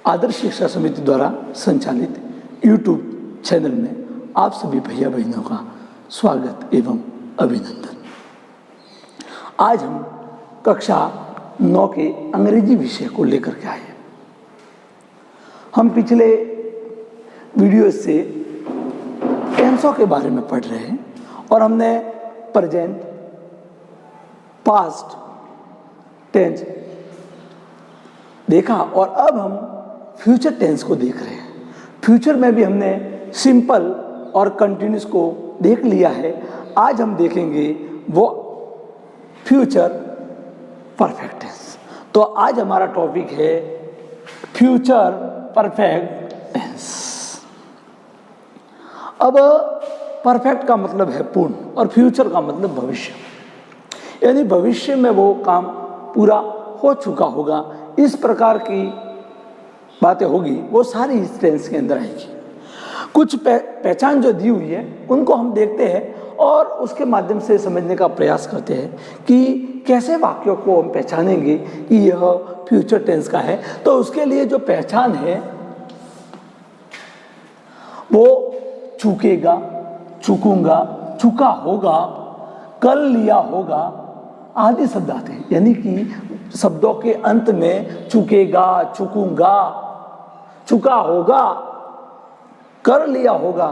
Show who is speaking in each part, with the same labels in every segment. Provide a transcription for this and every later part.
Speaker 1: आदर्श शिक्षा समिति द्वारा संचालित यूट्यूब चैनल में आप सभी भैया बहनों का स्वागत एवं अभिनंदन। आज हम कक्षा 9 के अंग्रेजी विषय को लेकर के आए। हम पिछले वीडियो से टेंसों के बारे में पढ़ रहे हैं और हमने प्रेजेंट, पास्ट टेंस देखा और अब हम फ्यूचर टेंस को देख रहे हैं। फ्यूचर में भी हमने सिंपल और कंटिन्यूस को देख लिया है। आज हम देखेंगे वो फ्यूचर परफेक्ट टेंस। तो आज हमारा टॉपिक है फ्यूचर परफेक्ट टेंस। अब परफेक्ट का मतलब है पूर्ण और फ्यूचर का मतलब भविष्य, यानी भविष्य में वो काम पूरा हो चुका होगा। इस प्रकार की बातें होगी, वो सारी इस टेंस के अंदर आएगी। कुछ पहचान जो दी हुई है उनको हम देखते हैं और उसके माध्यम से समझने का प्रयास करते हैं कि कैसे वाक्यों को हम पहचानेंगे कि यह फ्यूचर टेंस का है। तो उसके लिए जो पहचान है वो चूकेगा, चूकूंगा, चुका होगा, कर लिया होगा आदि शब्द आते हैं। यानी कि शब्दों के अंत में चूकेगा, चूकूंगा, चुका होगा, कर लिया होगा,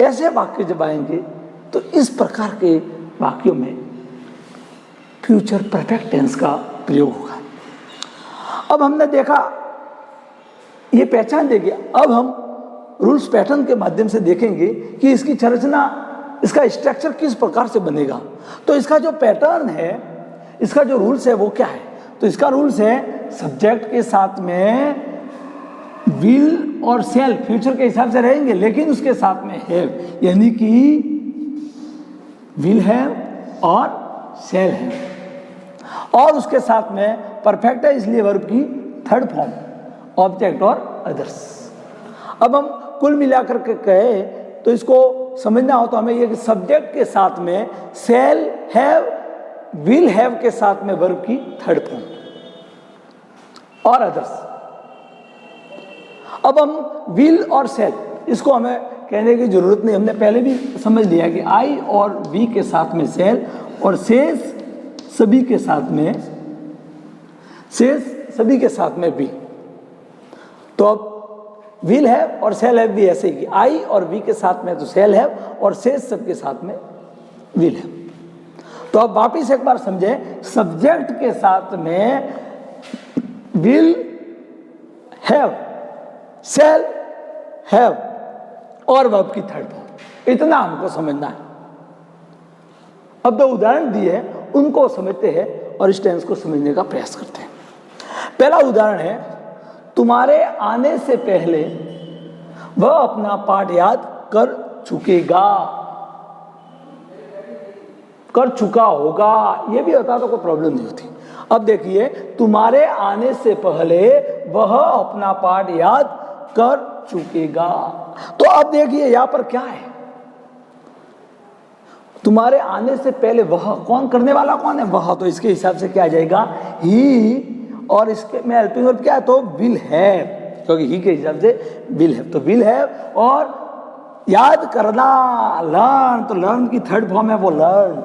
Speaker 1: ऐसे वाक्य जब आएंगे तो इस प्रकार के वाक्यों में फ्यूचर परफेक्ट टेंस का प्रयोग होगा। अब हमने देखा, ये पहचान देंगे। अब हम रूल्स पैटर्न के माध्यम से देखेंगे कि इसकी संरचना, इसका स्ट्रक्चर किस प्रकार से बनेगा। तो इसका जो पैटर्न है, इसका जो रूल्स है वो क्या है। तो इसका रूल्स है सब्जेक्ट के साथ में विल और शैल फ्यूचर के हिसाब से रहेंगे, लेकिन उसके साथ में हैव, यानी कि विल हैव और शैल हैव, और उसके साथ में परफेक्ट है इसलिए वर्ब की थर्ड फॉर्म ऑब्जेक्ट और अदर्स। अब हम कुल मिलाकर के कहे तो इसको समझना हो तो हमें ये सब्जेक्ट के साथ में शैल हैव, विल हैव के साथ में वर्ब की थर्ड फॉर्म और अदर्स। अब हम विल और शैल, इसको हमें कहने की जरूरत नहीं, हमने पहले भी समझ लिया कि आई और वी के साथ में शैल और शेष सभी के साथ में वी। तो अब विल हैव और शैल हैव भी ऐसे ही, आई और वी के साथ में तो शैल हैव और शेष सब के साथ में विल हैव। तो अब वापिस एक बार समझें, सब्जेक्ट के साथ में विल हैव, शैल हैव और वर्ब की थर्ड फॉर्म, इतना हमको समझना है। अब दो उदाहरण दिए हैं, उनको समझते हैं और इस टेंस को समझने का प्रयास करते हैं। पहला उदाहरण है, तुम्हारे आने से पहले वह अपना पाठ याद कर चुकेगा, कर चुका होगा। यह भी होता तो कोई प्रॉब्लम नहीं होती। अब देखिए, तुम्हारे आने से पहले वह अपना पाठ याद कर चुकेगा। तो अब देखिए यहां पर क्या है, तुम्हारे आने से पहले वह, कौन करने वाला कौन है, वह। तो इसके हिसाब से क्या आ जाएगा, ही, और इसके में हेल्पिंग वर्ब क्या है, तो विल हैव, क्योंकि ही के हिसाब से विल हैव, तो विल हैव। और याद करना, लर्न, तो लर्न की थर्ड फॉर्म है वो लर्न।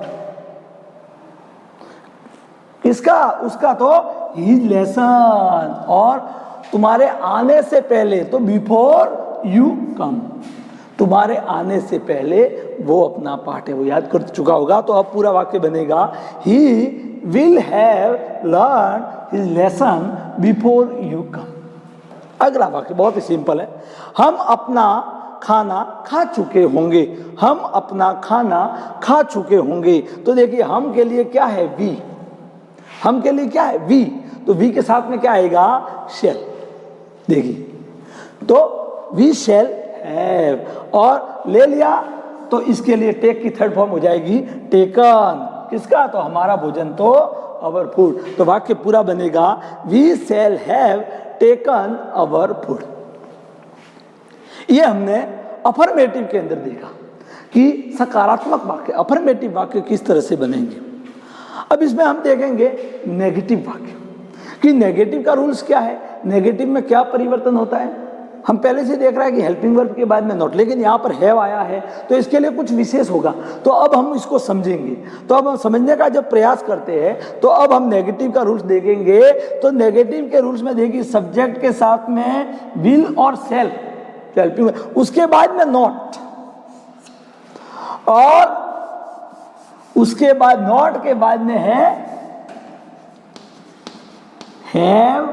Speaker 1: इसका उसका तो ही लेसन। और तुम्हारे आने से पहले तो बिफोर यू कम, तुम्हारे आने से पहले वो अपना पाठ है वो याद कर चुका होगा। तो अब पूरा वाक्य बनेगा, he will have learn his lesson before you come. अगला वाक्य बहुत ही सिंपल है, हम अपना खाना खा चुके होंगे, हम अपना खाना खा चुके होंगे। तो देखिए, हम के लिए क्या है, वी, हम के लिए क्या है, वी, तो वी के साथ में क्या आएगा, शैल। देखिए, तो वी शैल हैव, और ले लिया तो इसके लिए टेक की थर्ड फॉर्म हो जाएगी टेकन। किसका, तो हमारा भोजन, तो अवर फूड। तो वाक्य पूरा बनेगा, we shall have taken our food. ये हमने अफर्मेटिव के अंदर देखा कि सकारात्मक वाक्य, अफर्मेटिव वाक्य किस तरह से बनेंगे। अब इसमें हम देखेंगे नेगेटिव वाक्य। कि नेगेटिव का रूल्स क्या है, नेगेटिव में क्या परिवर्तन होता है। हम पहले से देख रहे हैं कि हेल्पिंग वर्ब के बाद में नॉट, लेकिन यहाँ पर हैव आया है तो इसके लिए कुछ विशेष होगा। तो अब हम इसको समझेंगे, तो अब हम समझने का जब प्रयास करते हैं तो अब हम नेगेटिव का रूल्स देखेंगे। तो नेगेटिव के रूल्स में देखिए, सब्जेक्ट के साथ में विल और सेल हेल्पिंग, उसके बाद में नॉट, और उसके बाद नॉट के बाद में है हैव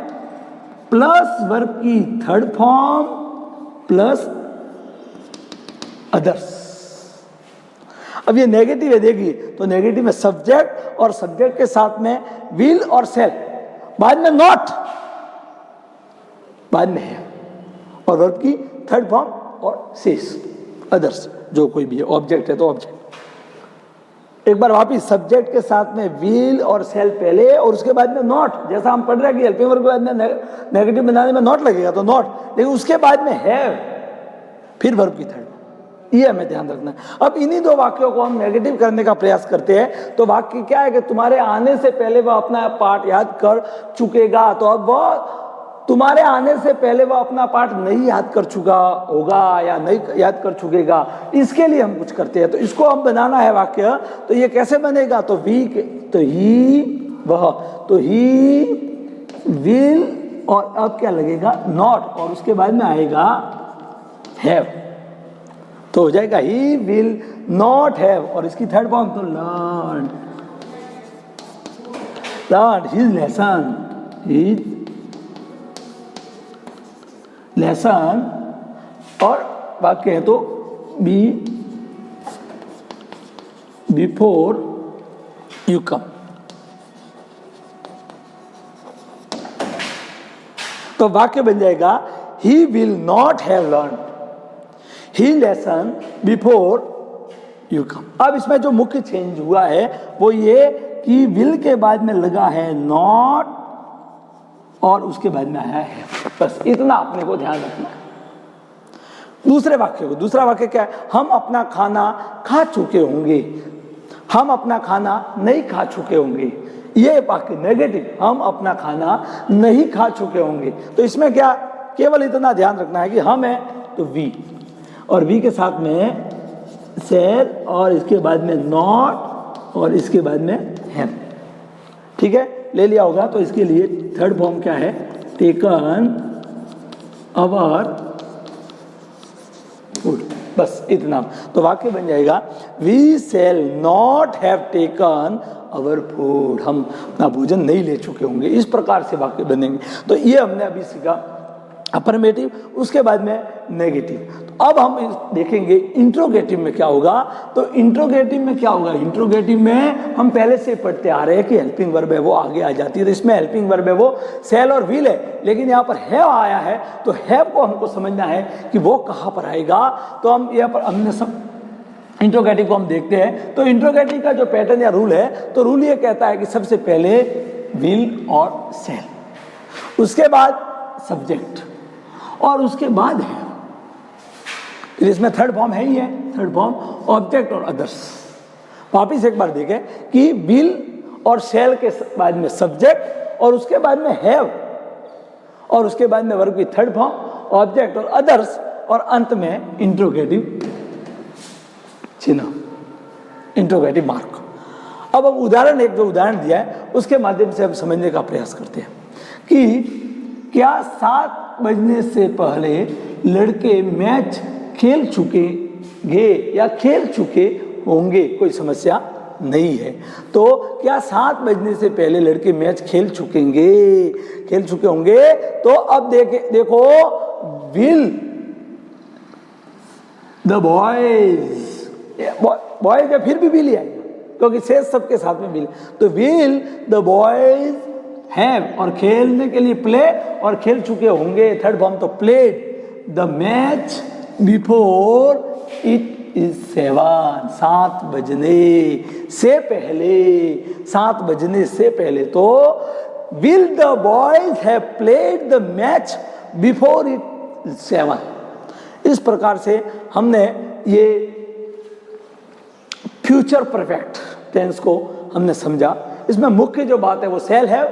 Speaker 1: प्लस वर्ब की थर्ड फॉर्म प्लस अदर्स। अब ये नेगेटिव है, देखिए तो नेगेटिव में सब्जेक्ट और सब्जेक्ट के साथ में विल और सेल, बाद में नॉट, बाद में है, और वर्ब की थर्ड फॉर्म और शेष अदर्स, जो कोई भी है, ऑब्जेक्ट है तो ऑब्जेक्ट। एक बार वापिस, सब्जेक्ट के साथ में विल और सेल पहले और उसके बाद में नॉट, जैसा हम पढ़ रहे हैं कि हेल्पिंग वर्ब के बाद में नेगेटिव बनाने में नॉट लगेगा तो नॉट, लेकिन उसके बाद में हैव, फिर वर्ब की थर्ड, ये हमें ध्यान रखना है। अब इन्हीं दो वाक्यों को हम नेगेटिव करने का प्रयास करते हैं। तो वाक्य क्या है कि तुम्हारे आने से पहले वह अपना पाठ याद कर चुकेगा, तो अब वह तुम्हारे आने से पहले वह अपना पाठ नहीं याद कर चुका होगा या नहीं याद कर चुकेगा, इसके लिए हम कुछ करते हैं। तो इसको हम बनाना है वाक्य, तो ये कैसे बनेगा, तो तो ही वह, तो ही विल, और अब क्या लगेगा नॉट, और उसके बाद में आएगा हैव, तो हो जाएगा ही विल नॉट हैव, और इसकी थर्ड फॉर्म तो learn his lesson, his lesson, और वाक्य है तो बी बिफोर यू कम। तो वाक्य बन जाएगा he will not have learn he lesson before you come. अब इसमें जो मुख्य चेंज हुआ है वो ये कि विल के बाद में लगा है नॉट और उसके बाद में आया है, बस इतना अपने को ध्यान रखना है। दूसरे वाक्य को, दूसरा वाक्य क्या है, हम अपना खाना खा चुके होंगे, हम अपना खाना नहीं खा चुके होंगे, ये वाक्य नेगेटिव, हम अपना खाना नहीं खा चुके होंगे। तो इसमें क्या, केवल इतना ध्यान रखना है कि हम है तो वी, और वी के साथ में सेल, और इसके बाद में नॉट, और इसके बाद में है, ठीक है, ले लिया होगा। तो इसके लिए थर्ड फॉर्म क्या है, टेकन अवर फूड, बस इतना। तो वाक्य बन जाएगा we shall not have taken our food, हम अपना भोजन नहीं ले चुके होंगे, इस प्रकार से वाक्य बनेंगे। तो ये हमने अभी सीखा अफर्मेटिव, उसके बाद में नेगेटिव। तो अब हम देखेंगे इंट्रोगेटिव में क्या होगा। तो इंट्रोगेटिव में क्या होगा, इंट्रोगेटिव में हम पहले से पढ़ते आ रहे हैं कि हेल्पिंग वर्ब है वो आगे आ जाती है, तो इसमें हेल्पिंग वर्ब है वो सेल और विल है, लेकिन यहाँ पर हैव आया है, तो हैव को हमको समझना है कि वो कहाँ पर आएगा। तो हम यहाँ पर हमने सब इंट्रोगेटिव को हम देखते हैं। तो इंट्रोगेटिव का जो पैटर्न या रूल है, तो रूल ये कहता है कि सबसे पहले विल और सेल, उसके बाद सब्जेक्ट, और उसके बाद है, फिर इसमें थर्ड फॉर्म है ही है, थर्ड फॉर्म ऑब्जेक्ट और अदर्स। वापिस एक बार देखें कि विल और सेल के बाद में सब्जेक्ट, और उसके बाद में हैव, और उसके बाद में वर्ब की थर्ड फॉर्म ऑब्जेक्ट और अदर्स, और अंत में इंट्रोगेटिव चिन्ह, इंट्रोगेटिव मार्क। अब हम उदाहरण, एक जो उदाहरण दिया है उसके माध्यम से हम समझने का प्रयास करते हैं कि क्या 7 बजने से पहले लड़के मैच खेल चुकेंगे या खेल चुके होंगे, कोई समस्या नहीं है। तो क्या 7 बजने से पहले लड़के मैच खेल चुके होंगे। तो अब देखो विल द बॉयज फिर भी विल है, क्योंकि शेष सबके साथ में विल। तो विल द बॉयज हैव, और खेलने के लिए प्ले, और खेल चुके होंगे, थर्ड फॉर्म तो played the match before it is 7, 7 बजने से पहले, 7 बजने से पहले। तो will the boys have played the match before it is 7। इस प्रकार से हमने ये फ्यूचर परफेक्ट टेंस को हमने समझा। इसमें मुख्य जो बात है वो shall have,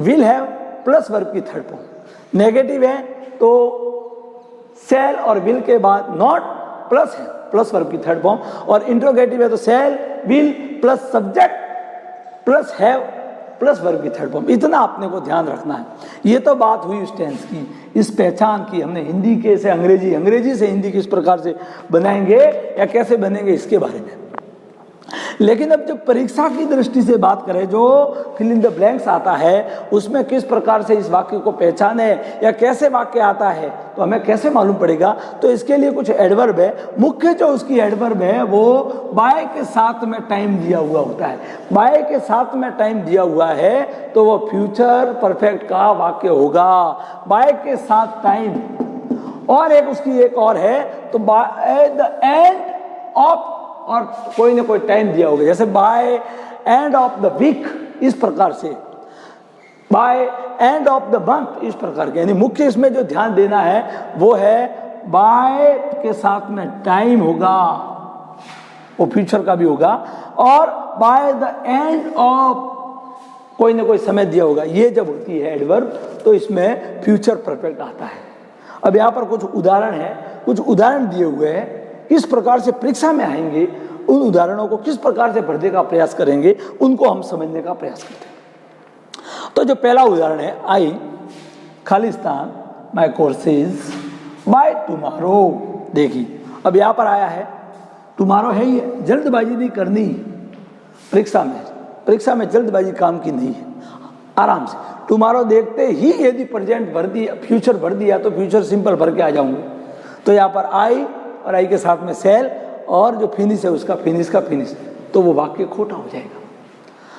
Speaker 1: will have plus verb की थर्ड फॉर्म। नेगेटिव है तो शैल और विल के बाद नॉट प्लस है प्लस वर्ब की थर्ड फॉर्म, और इंट्रोगेटिव है तो shall will plus subject plus have plus verb की थर्ड फॉर्म। इतना अपने को ध्यान रखना है। ये तो बात हुई उस टेंस की, इस पहचान की। हमने हिंदी के से अंग्रेजी, अंग्रेजी से हिंदी किस प्रकार से बनाएंगे या कैसे बनेंगे इसके बारे में। लेकिन अब जब परीक्षा की दृष्टि से बात करें, जो फिल इन द ब्लैंक्स आता है उसमें किस प्रकार से इस वाक्य को पहचाने या कैसे वाक्य आता है तो हमें कैसे मालूम पड़ेगा। तो इसके लिए कुछ एडवर्ब है। मुख्य जो उसकी एडवर्ब है वो बाय के साथ में टाइम दिया हुआ होता है। बाय के साथ में टाइम दिया हुआ है तो वो फ्यूचर परफेक्ट का वाक्य होगा। बाय के साथ टाइम, और एक उसकी एक और है तो बाय द एंड ऑफ, और कोई ना कोई टाइम दिया होगा, जैसे by end of the week, इस प्रकार से by end of the month, इस प्रकार के। यानी मुख्य इसमें जो ध्यान देना है वो है बाय के साथ में टाइम होगा, वो फ्यूचर का भी होगा, और बाय द एंड ऑफ कोई ना कोई समय दिया होगा। ये जब होती है एडवर्ब तो इसमें फ्यूचर परफेक्ट आता है। अब यहाँ पर कुछ उदाहरण है, कुछ उदाहरण दिए हुए हैं, किस प्रकार से परीक्षा में आएंगे, उन उदाहरणों को किस प्रकार से भरने का प्रयास करेंगे, उनको हम समझने का प्रयास करते हैं। तो जो पहला उदाहरण है, आई खालिस्तान माई कोर्सेज बाय टुमारो। देखिए अब यहाँ पर आया है टुमारो है ही है, जल्दबाजी नहीं करनी परीक्षा में। परीक्षा में जल्दबाजी काम की नहीं है, आराम से टुमारो देखते ही यदि प्रेजेंट भर दिया, फ्यूचर भर दिया तो फ्यूचर सिंपल भर के आ जाऊंगे। तो यहाँ पर आई और आई के साथ में सेल, और जो फिनिश है उसका फिनिश का फिनिश, तो वो वाक्य खोटा हो जाएगा।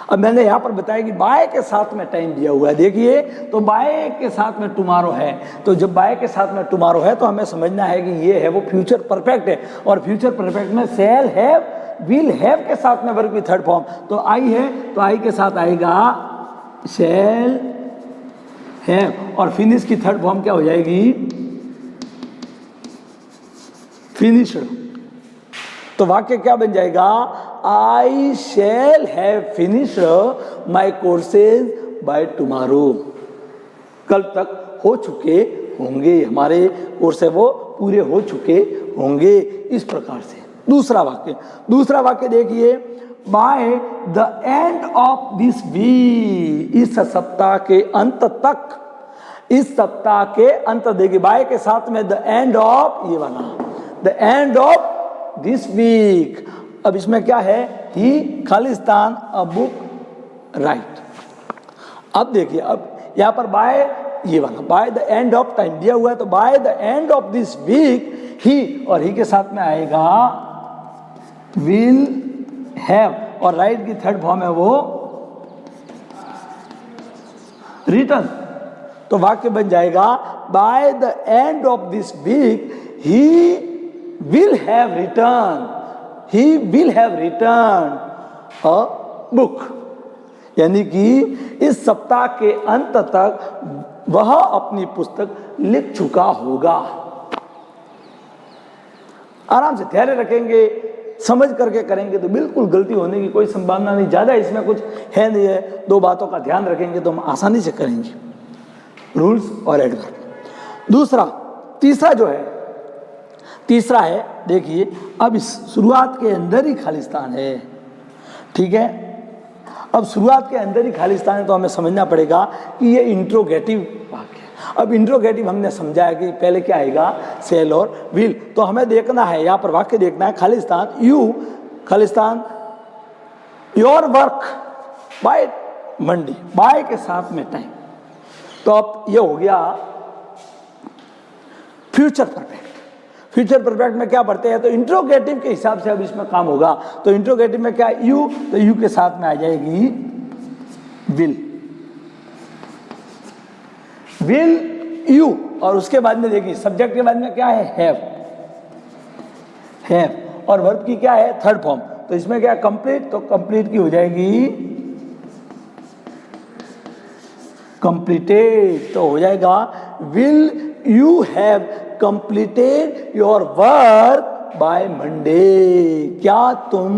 Speaker 1: अब मैंने यहाँ पर बताया कि बाय के साथ में टाइम दिया हुआ है। देखिए तो बाय के साथ में टुमारो है, तो जब बाय के साथ में टुमारो है तो हमें समझना है कि ये है वो फ्यूचर परफेक्ट है, और फ्यूचर परफेक्ट में सेल हैव विल हैव के साथ में वर्ब की थर्ड फॉर्म। तो आई है तो आई के साथ आएगा सेल हैव, और फिनिश की थर्ड फॉर्म क्या हो जाएगी, फिनिश्ड। तो वाक्य क्या बन जाएगा, I shall have finished my courses by tomorrow. कल तक हो चुके होंगे, हमारे कोर्स है वो पूरे हो चुके होंगे, इस प्रकार से। दूसरा वाक्य देखिए, by the end of this week, इस सप्ताह के अंत तक, इस सप्ताह के अंत। देखिए बाय के साथ में द एंड ऑफ, ये वाला the end of this week. अब इसमें क्या है, ही खालिस्तान अ बुक राइट। अब देखिए अब यहाँ पर बाय, ये वाला by the end of time दिया हुआ है, तो by the end of this week he, और ही के साथ में आएगा विल हैव, और राइट की थर्ड फॉर्म है वो रिटर्न। तो वाक्य बन जाएगा by the end of this week he will have returned, he will have returned a book। यानी कि इस सप्ताह के अंत तक वह अपनी पुस्तक लिख चुका होगा। आराम से धैर्य रखेंगे, समझ करके करेंगे तो बिल्कुल गलती होने की कोई संभावना नहीं, ज्यादा इसमें कुछ है नहीं है। दो बातों का ध्यान रखेंगे तो हम आसानी से करेंगे, रूल्स और एडवर्ब। तीसरा है, देखिए अब इस शुरुआत के अंदर ही खालिस्तान है, ठीक है। अब शुरुआत के अंदर ही खालिस्तान है तो हमें समझना पड़ेगा कि ये इंट्रोगेटिव वाक्य है। अब इंट्रोगेटिव हमने समझा है कि पहले क्या आएगा, सेल और विल। तो हमें देखना है, यहाँ पर वाक्य देखना है, खालिस्तान your work by Monday, by के साथ में टाइम। तो अब ये हो गया फ्यूचर परफेक्ट। फ्यूचर परफेक्ट में क्या पढ़ते हैं, तो इंट्रोगेटिव के हिसाब से अब इसमें काम होगा। तो इंट्रोगेटिव में क्या, यू, तो यू के साथ में आ जाएगी विल यू, और उसके बाद में देखिए सब्जेक्ट के बाद में क्या है, हैव, और वर्ब की क्या है, थर्ड फॉर्म। तो इसमें क्या, कंप्लीट, तो कंप्लीट की हो जाएगी कंप्लीटेड। तो हो जाएगा will you have completed your work by Monday. क्या तुम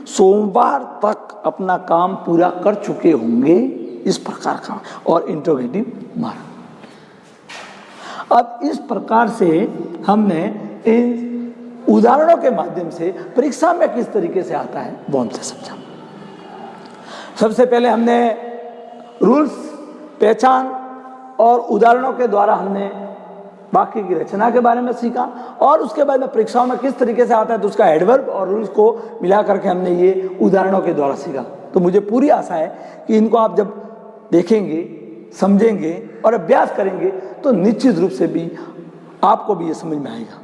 Speaker 1: सोमवार तक अपना काम पूरा कर चुके होंगे। इस प्रकार का और इंट्रोगेटिव मार्क। अब इस प्रकार से हमने इन उदाहरणों के माध्यम से परीक्षा में किस तरीके से आता है वो हमसे समझा। सबसे पहले हमने रूल्स, पहचान और उदाहरणों के द्वारा हमने वाक्य की रचना के बारे में सीखा, और उसके बाद में परीक्षाओं में किस तरीके से आता है तो उसका एडवर्ब और रूल्स को मिला करके हमने ये उदाहरणों के द्वारा सीखा। तो मुझे पूरी आशा है कि इनको आप जब देखेंगे, समझेंगे और अभ्यास करेंगे तो निश्चित रूप से भी आपको भी ये समझ में आएगा।